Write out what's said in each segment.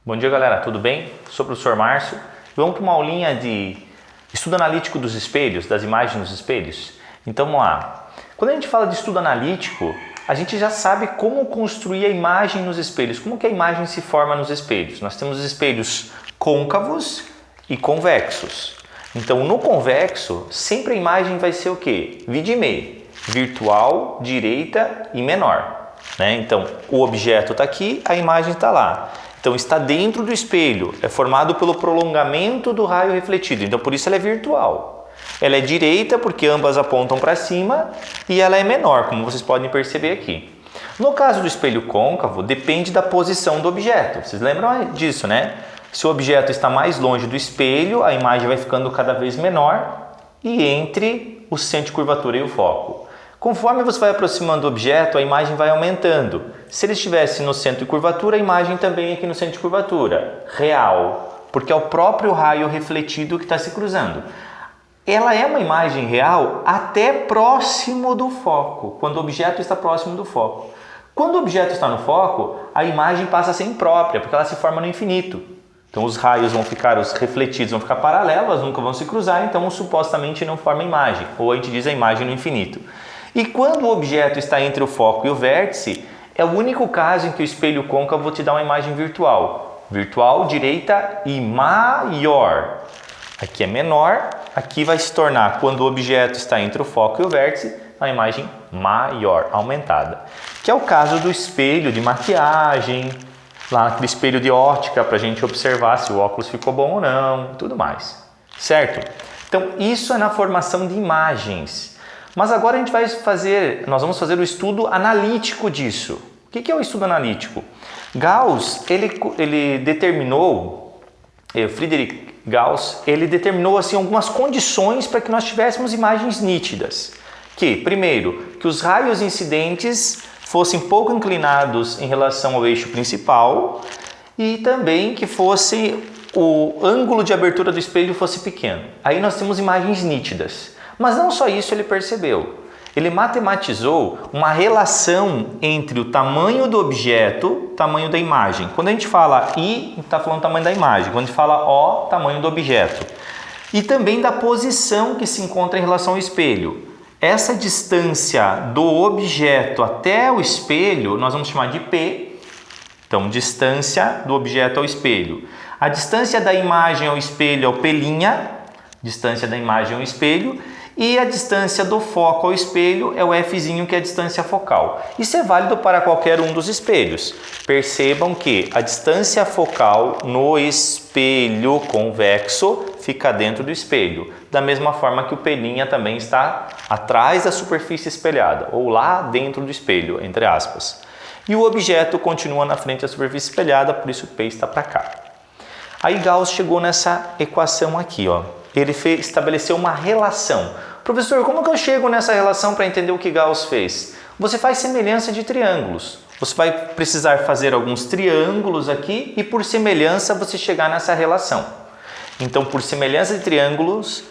Bom dia, galera, tudo bem? Sou o professor Márcio. Vamos para uma aulinha de estudo analítico dos espelhos, das imagens nos espelhos. Então vamos lá. Quando a gente fala de estudo analítico, a gente já sabe como construir a imagem nos espelhos, como que a imagem se forma nos espelhos. Nós temos espelhos côncavos e convexos. Então no convexo, sempre a imagem vai ser o quê? Vidimê, virtual, direita e menor. Então o objeto está aqui, a imagem está lá. Então está dentro do espelho, é formado pelo prolongamento do raio refletido, então por isso ela é virtual. Ela é direita porque ambas apontam para cima e ela é menor, como vocês podem perceber aqui. No caso do espelho côncavo, depende da posição do objeto. Vocês lembram disso, né? Se o objeto está mais longe do espelho, a imagem vai ficando cada vez menor e entre o centro de curvatura e o foco. Conforme você vai aproximando do objeto, a imagem vai aumentando. Se ele estivesse no centro de curvatura, a imagem também aqui no centro de curvatura. Real, porque é o próprio raio refletido que está se cruzando. Ela é uma imagem real até próximo do foco, quando o objeto está próximo do foco. Quando o objeto está no foco, a imagem passa a ser imprópria, porque ela se forma no infinito. Então os raios vão ficar, os refletidos vão ficar paralelos, nunca vão se cruzar, então supostamente não forma imagem, ou a gente diz a imagem no infinito. E quando o objeto está entre o foco e o vértice, é o único caso em que o espelho côncavo te dá uma imagem virtual. Virtual, direita e maior. Aqui é menor, aqui vai se tornar, quando o objeto está entre o foco e o vértice, uma imagem maior, aumentada. Que é o caso do espelho de maquiagem, lá naquele espelho de ótica, para a gente observar se o óculos ficou bom ou não, e tudo mais. Certo? Então, isso é na formação de imagens. Mas agora nós vamos fazer o estudo analítico disso. O que é o estudo analítico? Gauss, ele determinou, Friedrich Gauss, ele determinou assim, algumas condições para que nós tivéssemos imagens nítidas. Primeiro, que os raios incidentes fossem pouco inclinados em relação ao eixo principal e também que o ângulo de abertura do espelho fosse pequeno. Aí nós temos imagens nítidas. Mas não só isso ele percebeu. Ele matematizou uma relação entre o tamanho do objeto e o tamanho da imagem. Quando a gente fala I, está falando do tamanho da imagem. Quando a gente fala O, tamanho do objeto. E também da posição que se encontra em relação ao espelho. Essa distância do objeto até o espelho, nós vamos chamar de P. Então, distância do objeto ao espelho. A distância da imagem ao espelho é o P', distância da imagem ao espelho. E a distância do foco ao espelho é o Fzinho, que é a distância focal. Isso é válido para qualquer um dos espelhos. Percebam que a distância focal no espelho convexo fica dentro do espelho. Da mesma forma que o P' também está atrás da superfície espelhada, ou lá dentro do espelho, entre aspas. E o objeto continua na frente da superfície espelhada, por isso o P está para cá. Aí Gauss chegou nessa equação aqui, ó. Ele estabeleceu uma relação. Professor, como que eu chego nessa relação para entender o que Gauss fez? Você faz semelhança de triângulos. Você vai precisar fazer alguns triângulos aqui e por semelhança você chegar nessa relação. Então, por semelhança de triângulos,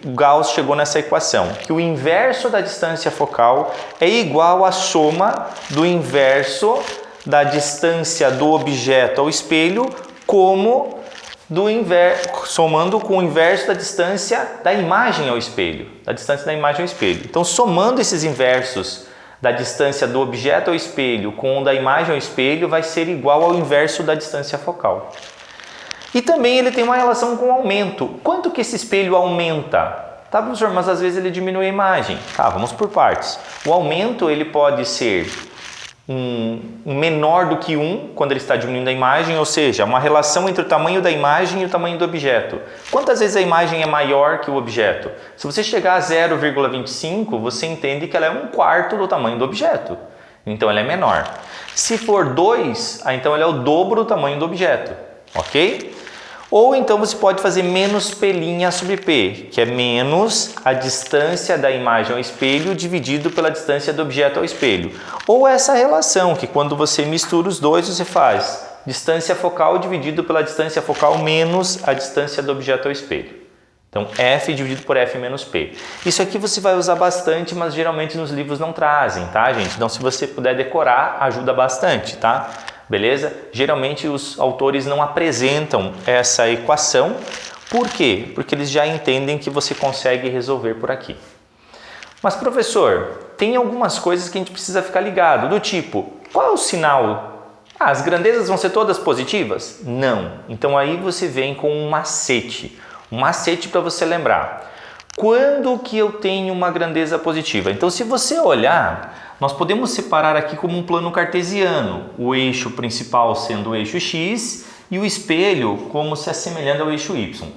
Gauss chegou nessa equação, que o inverso da distância focal é igual à soma do inverso da distância do objeto ao espelho somando com o inverso da distância da imagem ao espelho. Então, somando esses inversos da distância do objeto ao espelho com o da imagem ao espelho, vai ser igual ao inverso da distância focal. E também ele tem uma relação com o aumento. Quanto que esse espelho aumenta? Tá, professor, mas às vezes ele diminui a imagem. Tá, vamos por partes. O aumento ele pode ser menor do que 1 quando ele está diminuindo a imagem, ou seja, uma relação entre o tamanho da imagem e o tamanho do objeto. Quantas vezes a imagem é maior que o objeto? Se você chegar a 0,25, você entende que ela é 1/4 do tamanho do objeto. Então ela é menor. Se for 2, então ela é o dobro do tamanho do objeto. Ok? Ou então você pode fazer menos P' sobre P, que é menos a distância da imagem ao espelho dividido pela distância do objeto ao espelho. Ou essa relação, que quando você mistura os dois, você faz distância focal dividido pela distância focal menos a distância do objeto ao espelho. Então, F dividido por F menos P. Isso aqui você vai usar bastante, mas geralmente nos livros não trazem, tá, gente? Então, se você puder decorar, ajuda bastante, tá? beleza? Geralmente os autores não apresentam essa equação. Por quê? Porque eles já entendem que você consegue resolver por aqui. Mas professor, tem algumas coisas que a gente precisa ficar ligado, do tipo, qual é o sinal? As grandezas vão ser todas positivas? Não. Então aí você vem com um macete para você lembrar. Quando que eu tenho uma grandeza positiva? Então se você olhar, nós podemos separar aqui como um plano cartesiano, o eixo principal sendo o eixo x e o espelho como se assemelhando ao eixo y.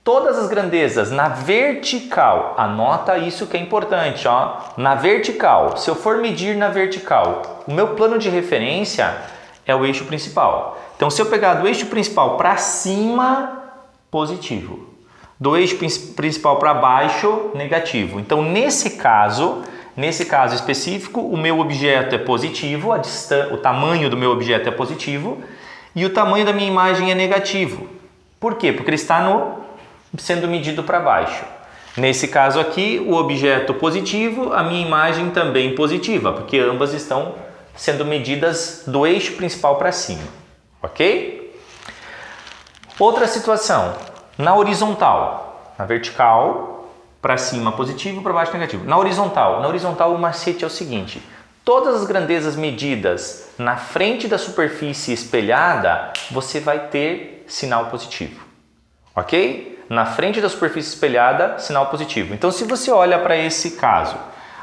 Todas as grandezas na vertical, anota isso que é importante, ó. Na vertical, se eu for medir na vertical, o meu plano de referência é o eixo principal. Então se eu pegar do eixo principal para cima, positivo. Do eixo principal para baixo, negativo. Então nesse caso específico, o meu objeto é positivo, o tamanho do meu objeto é positivo e o tamanho da minha imagem é negativo. Por quê? Porque ele está sendo medido para baixo. Nesse caso aqui, o objeto positivo, a minha imagem também positiva, porque ambas estão sendo medidas do eixo principal para cima, ok? Outra situação, na horizontal, na vertical, para cima positivo, para baixo negativo. Na horizontal o macete é o seguinte, todas as grandezas medidas na frente da superfície espelhada, você vai ter sinal positivo, ok? Na frente da superfície espelhada, sinal positivo. Então, se você olha para esse caso,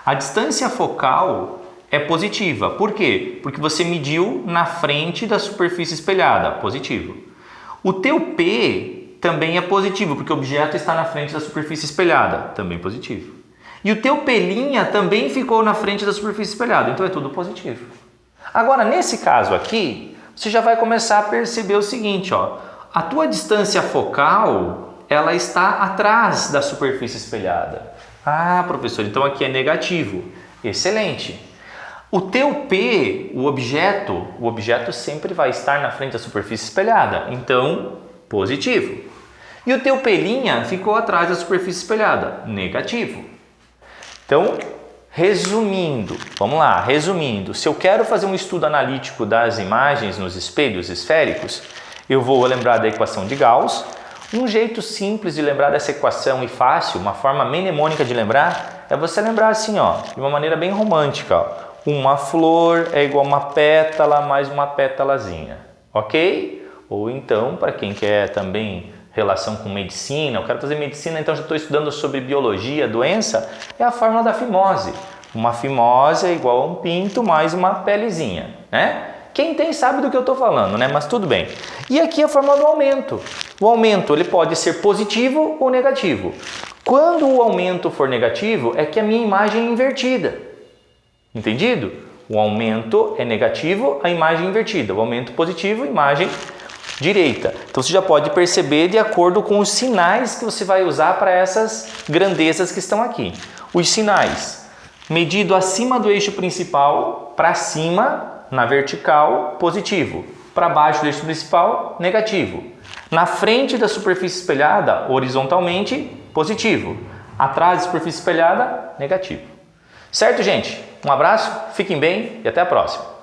a distância focal é positiva. Por quê? Porque você mediu na frente da superfície espelhada, positivo. O teu P também é positivo, porque o objeto está na frente da superfície espelhada, também positivo. E o teu P' também ficou na frente da superfície espelhada, então é tudo positivo. Agora, nesse caso aqui, você já vai começar a perceber o seguinte, ó. A tua distância focal, ela está atrás da superfície espelhada. Ah, professor, então aqui é negativo. Excelente. O teu P, o objeto sempre vai estar na frente da superfície espelhada, então positivo. E o teu P' ficou atrás da superfície espelhada, negativo. Então, resumindo, vamos lá, resumindo, se eu quero fazer um estudo analítico das imagens nos espelhos esféricos, eu vou lembrar da equação de Gauss. Um jeito simples de lembrar dessa equação e fácil, uma forma mnemônica de lembrar, é você lembrar assim, ó, de uma maneira bem romântica, ó. Uma flor é igual a uma pétala mais uma pétalazinha, ok? Ou então, para quem quer também relação com medicina, eu quero fazer medicina, então já estou estudando sobre biologia, doença, é a fórmula da fimose. Uma fimose é igual a um pinto mais uma pelezinha, né? Quem tem sabe do que eu estou falando, né? Mas tudo bem. E aqui a fórmula do aumento. O aumento ele pode ser positivo ou negativo. Quando o aumento for negativo, é que a minha imagem é invertida. Entendido? O aumento é negativo, a imagem invertida. O aumento positivo, imagem direita. Então você já pode perceber de acordo com os sinais que você vai usar para essas grandezas que estão aqui. Os sinais, medido acima do eixo principal, para cima, na vertical, positivo. Para baixo do eixo principal, negativo. Na frente da superfície espelhada, horizontalmente, positivo. Atrás da superfície espelhada, negativo. Certo, gente? Um abraço, fiquem bem e até a próxima.